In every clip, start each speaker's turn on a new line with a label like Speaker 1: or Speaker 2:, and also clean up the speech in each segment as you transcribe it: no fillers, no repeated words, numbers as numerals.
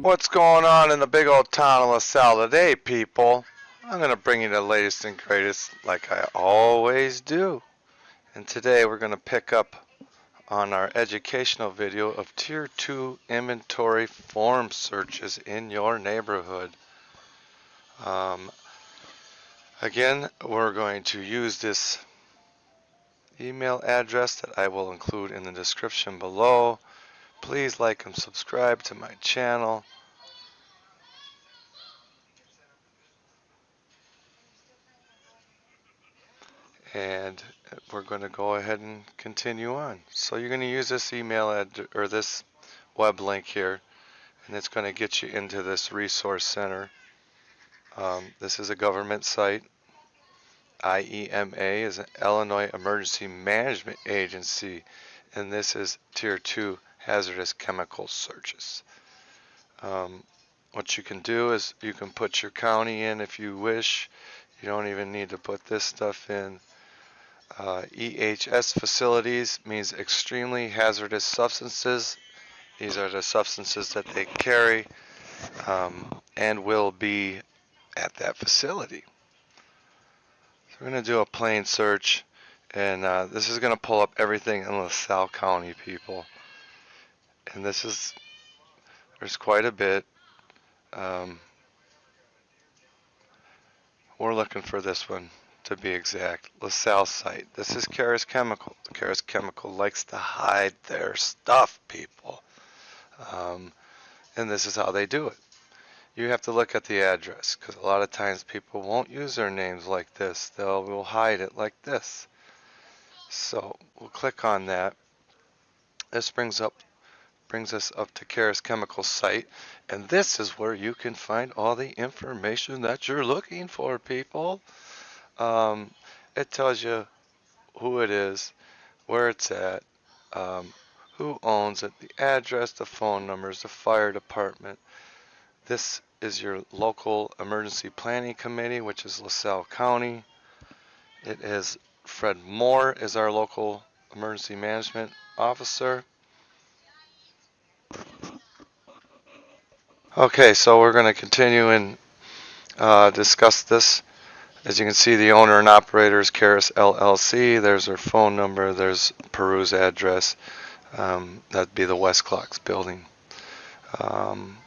Speaker 1: What's going on in the big old town of LaSalle today, people? I'm going to bring you the latest and greatest like I always do. And today we're going to pick up on our educational video of Tier 2 inventory form searches in your neighborhood. Again, we're going to use this email address that I will include in the description below. Please like and subscribe to my channel. And we're going to go ahead and continue on. So you're going to use this email or this web link here, and it's going to get you into this resource center. This is a government site. IEMA is an Illinois Emergency Management Agency, and this is Tier 2 hazardous chemical searches. What you can do is you can put your county in if you wish. You don't even need to put this stuff in. EHS facilities means extremely hazardous substances. These are the substances that they carry and will be at that facility. So we're going to do a plain search, and this is going to pull up everything in LaSalle County, people. And there's quite a bit. We're looking for this one, to be exact, LaSalle site. This is Carus Chemical. Carus Chemical likes to hide their stuff, people. And this is how they do it. You have to look at the address, because a lot of times people won't use their names like this. Will hide it like this. So we'll click on that. This brings us up to Carus Chemical site, and this is where you can find all the information that you're looking for, people. It tells you who it is, where it's at, who owns it, the address, the phone numbers, the fire department. This is your local emergency planning committee, which is LaSalle County. It is Fred Moore is our local emergency management officer. Okay, so we're going to continue and discuss this. As you can see, the owner and operator is Carus LLC. There's her phone number. There's Peru's address. That'd be the West Clocks building. I'm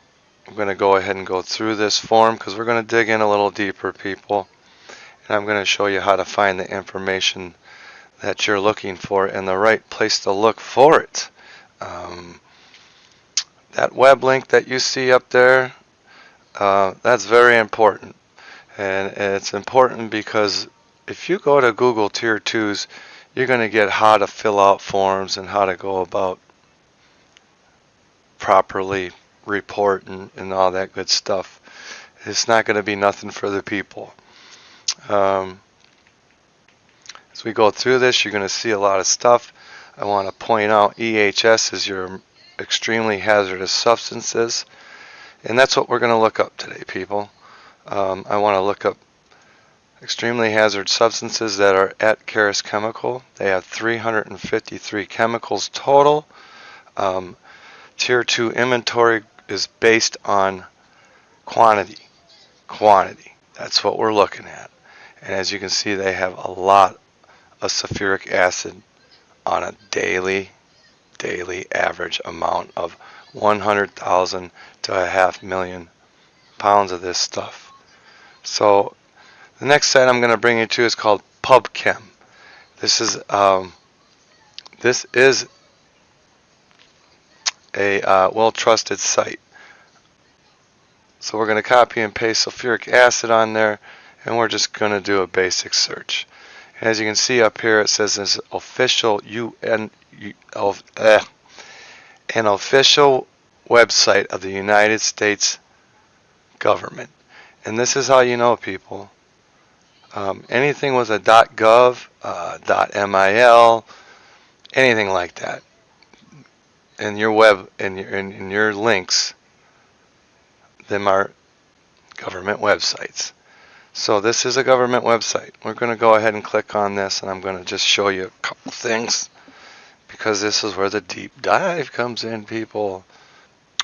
Speaker 1: going to go ahead and go through this form because we're going to dig in a little deeper, people. And I'm going to show you how to find the information that you're looking for and the right place to look for it. That web link that you see up there, that's very important. And it's important because if you go to Google Tier 2s, you're going to get how to fill out forms and how to go about properly reporting and all that good stuff. It's not going to be nothing for the people. As we go through this, you're going to see a lot of stuff. I want to point out EHS is your extremely hazardous substances, and that's what we're going to look up today, people. I want to look up extremely hazardous substances that are at Carus Chemical. They have 353 chemicals total. Tier 2 inventory is based on quantity. That's what we're looking at. And as you can see, they have a lot of sulfuric acid on a daily average amount of 100,000 to 500,000 pounds of this stuff. So the next site I'm going to bring you to is called PubChem. This is a well-trusted site. So we're going to copy and paste sulfuric acid on there, and we're just going to do a basic search. And as you can see up here, it says this official an official website of the United States government. And this is how you know, people. Anything with a .gov, .mil, anything like that, in your web, in your links, them are government websites. So this is a government website. We're going to go ahead and click on this, and I'm going to just show you a couple things because this is where the deep dive comes in, people.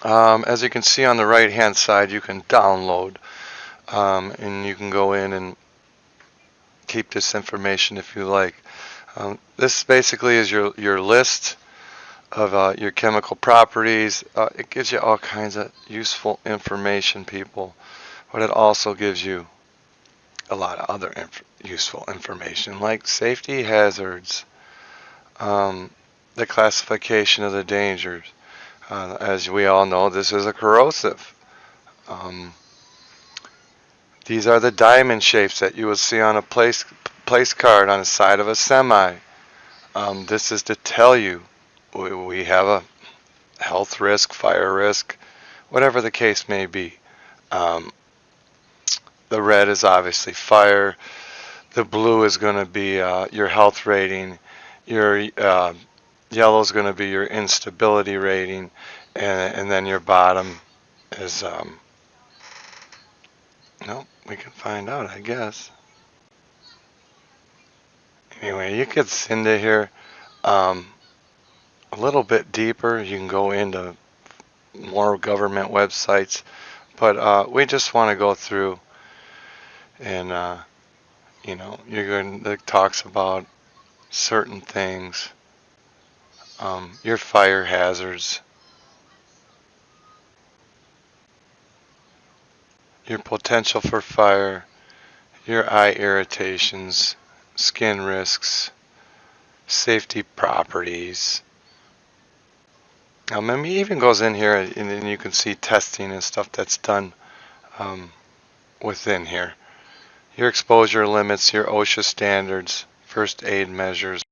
Speaker 1: As you can see on the right hand side, you can download, and you can go in and keep this information if you like. This basically is your list of your chemical properties. It gives you all kinds of useful information, people, but it also gives you a lot of other useful information like safety hazards, the classification of the dangers. As we all know, this is a corrosive. These are the diamond shapes that you will see on a place card on the side of a semi. This is to tell you we have a health risk, fire risk, whatever the case may be. The red is obviously fire. The blue is going to be your health rating. Your yellow is going to be your instability rating. And then your bottom is, no, we can find out, I guess. Anyway, you get into here a little bit deeper. You can go into more government websites. But we just want to go through and, you're going to, it talks about certain things, your fire hazards, your potential for fire, your eye irritations, skin risks, safety properties. Maybe even goes in here and then you can see testing and stuff that's done within here. Your exposure limits, your OSHA standards, first aid measures.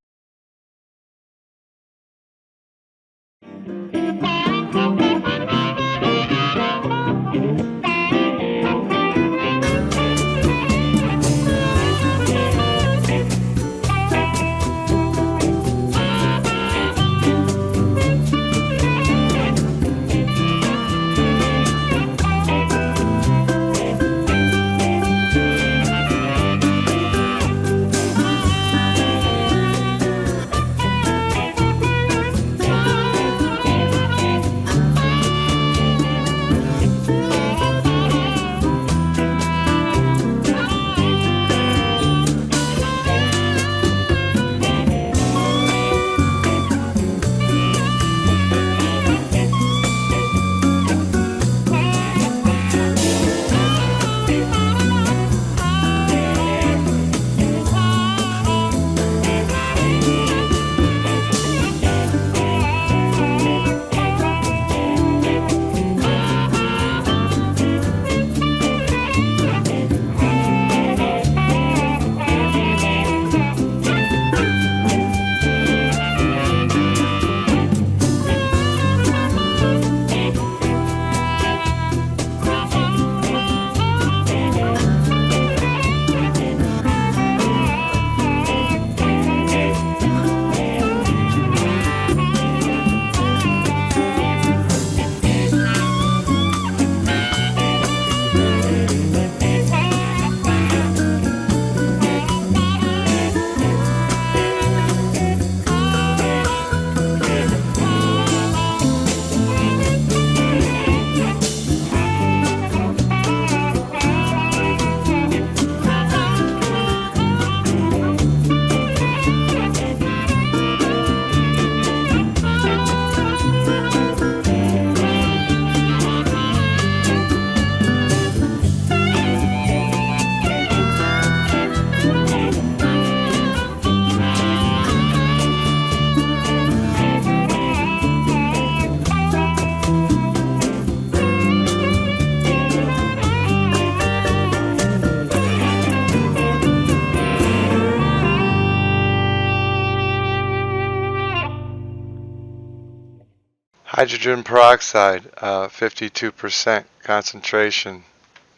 Speaker 1: Hydrogen peroxide, 52% concentration.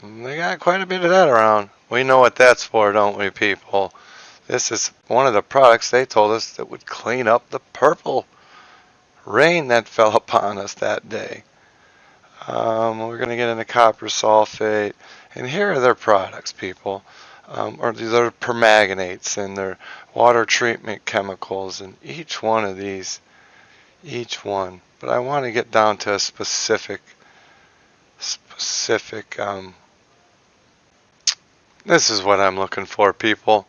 Speaker 1: They got quite a bit of that around. We know what that's for, don't we, people? This is one of the products they told us that would clean up the purple rain that fell upon us that day. We're going to get into copper sulfate. And here are their products, people. Or these are permanganates and their water treatment chemicals. And each one of these, each one but I want to get down to a specific, this is what I'm looking for, people.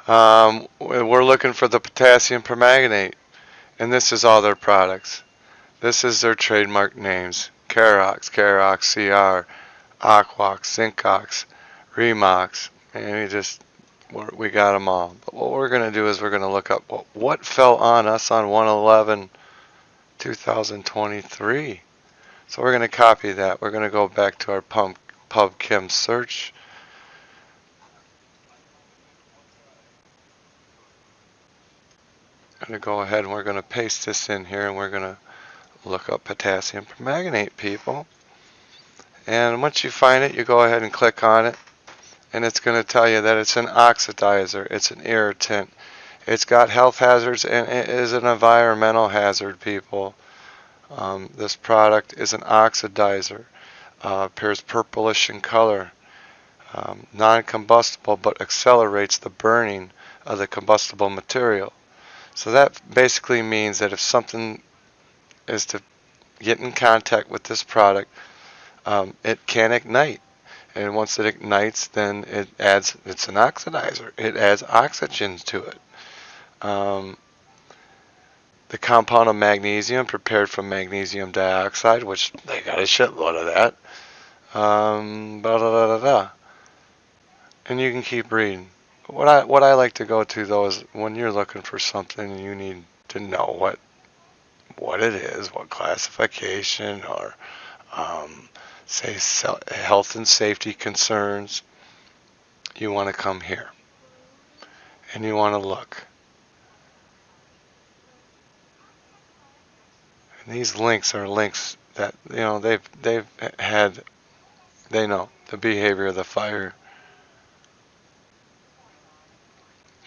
Speaker 1: We're looking for the potassium permanganate, and this is all their products. This is their trademark names: Carox, Carox CR, Aquox, Zincox, Remox, and we got them all. But what we're going to do is we're going to look up what fell on us on 1/11/2023. So we're going to copy that. We're going to go back to our PubChem search. I'm going to go ahead and we're going to paste this in here, and we're going to look up potassium permanganate, people. And once you find it, you go ahead and click on it, and it's going to tell you that it's an oxidizer, it's an irritant, it's got health hazards, and it is an environmental hazard, people. This product is an oxidizer, appears purplish in color, non-combustible, but accelerates the burning of the combustible material. So that basically means that if something is to get in contact with this product, it can ignite. And once it ignites, then it's an oxidizer. It adds oxygen to it. The compound of magnesium, prepared from magnesium dioxide, which they got a shitload of that. And you can keep reading. What I like to go to, though, is when you're looking for something, you need to know what it is, what classification, or say health and safety concerns. You want to come here, and you want to look. And these links are links that they know the behavior of the fire,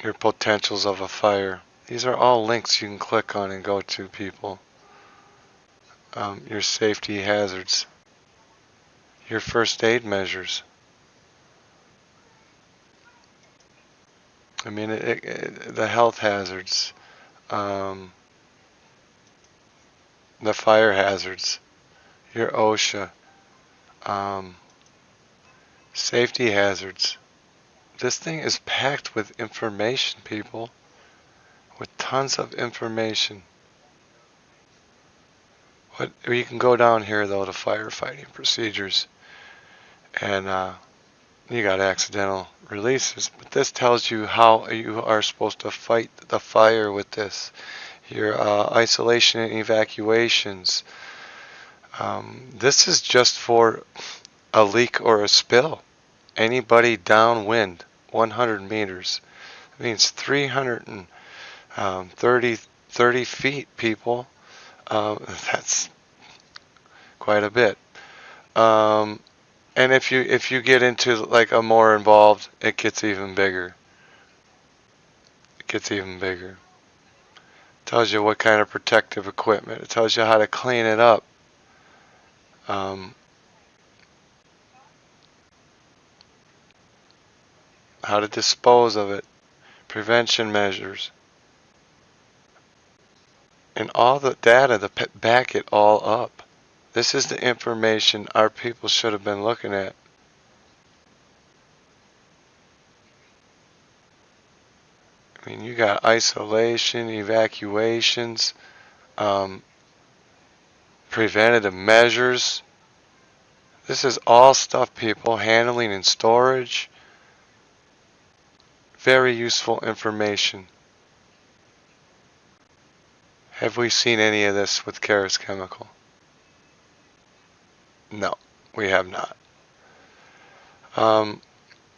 Speaker 1: your potentials of a fire. These are all links you can click on and go to, people. Your safety hazards, your first aid measures. I mean, the health hazards, the fire hazards, your OSHA, safety hazards. This thing is packed with information, people, with tons of information. You can go down here, though, to firefighting procedures, and you got accidental releases, but this tells you how you are supposed to fight the fire with this. Your isolation and evacuations. This is just for a leak or a spill. Anybody downwind 100 meters. It means 330 feet, people. That's quite a bit. And if you get into like a more involved, it gets even bigger. It gets even bigger. It tells you what kind of protective equipment. It tells you how to clean it up. How to dispose of it. Prevention measures. And all the data to back it all up. This is the information our people should have been looking at. I mean, you got isolation, evacuations, preventative measures. This is all stuff, people, handling and storage. Very useful information. Have we seen any of this with Carus Chemical? No, we have not.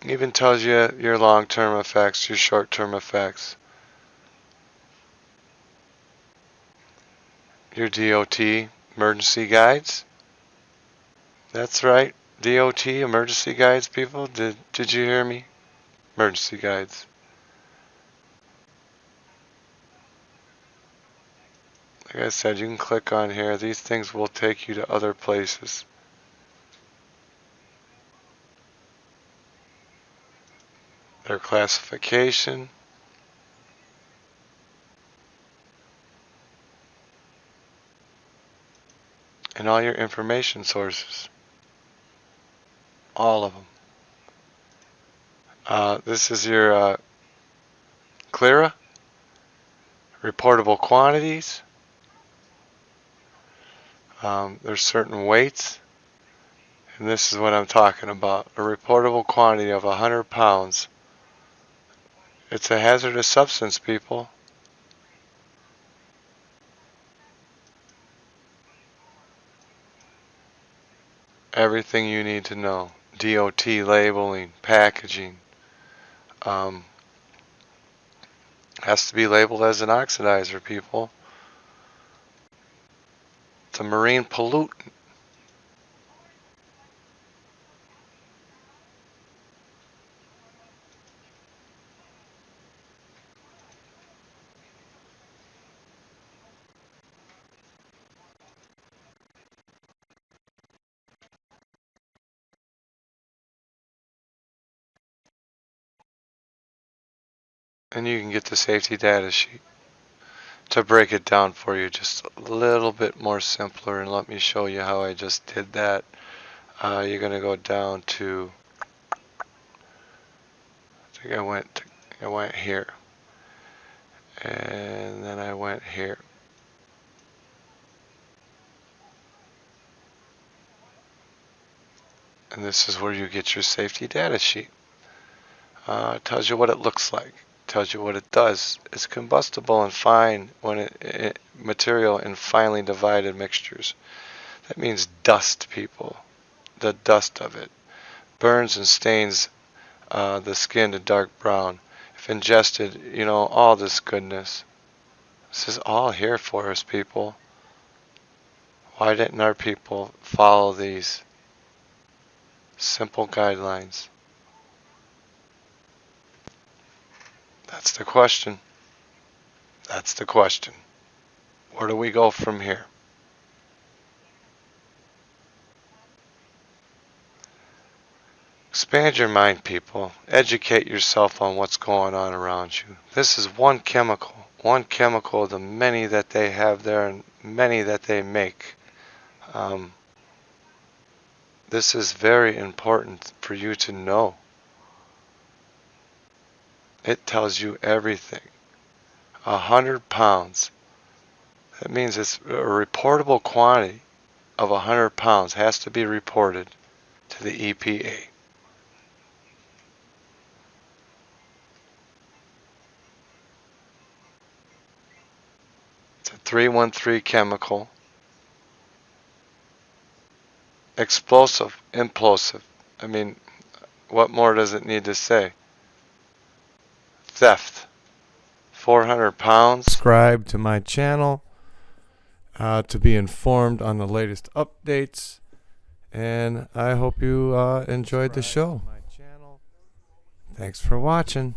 Speaker 1: Even tells you your long-term effects, your short-term effects. Your DOT emergency guides. That's right, DOT emergency guides, people. Did you hear me? Emergency guides. Like I said, you can click on here. These things will take you to other places. Their classification. and all your information sources. All of them. This is your CLIRA, reportable quantities. There's certain weights, and this is what I'm talking about. A reportable quantity of 100 pounds. It's a hazardous substance, people. Everything you need to know. DOT labeling, packaging. Has to be labeled as an oxidizer, people. It's a marine pollutant. And you can get the safety data sheet to break it down for you just a little bit more simpler, and let me show you how I just did that. You're going to go down to, I think I went here, and then I went here. And this is where you get your safety data sheet. It tells you what it looks like. Tells you what it does. It's combustible and fine when material in finely divided mixtures. That means dust, people. The dust of it burns and stains the skin to dark brown. If ingested, you know, all this goodness. This is all here for us, people. Why didn't our people follow these simple guidelines? That's the question. That's the question. Where do we go from here? Expand your mind, people. Educate yourself on what's going on around you. This is one chemical of the many that they have there and many that they make. This is very important for you to know. It tells you everything. 100 pounds. That means it's a reportable quantity of 100 pounds has to be reported to the EPA. It's a 313 chemical. Explosive, implosive. I mean, what more does it need to say? Theft. 400 pounds.
Speaker 2: Subscribe to my channel to be informed on the latest updates, and I hope you enjoyed the show. Thanks for watching.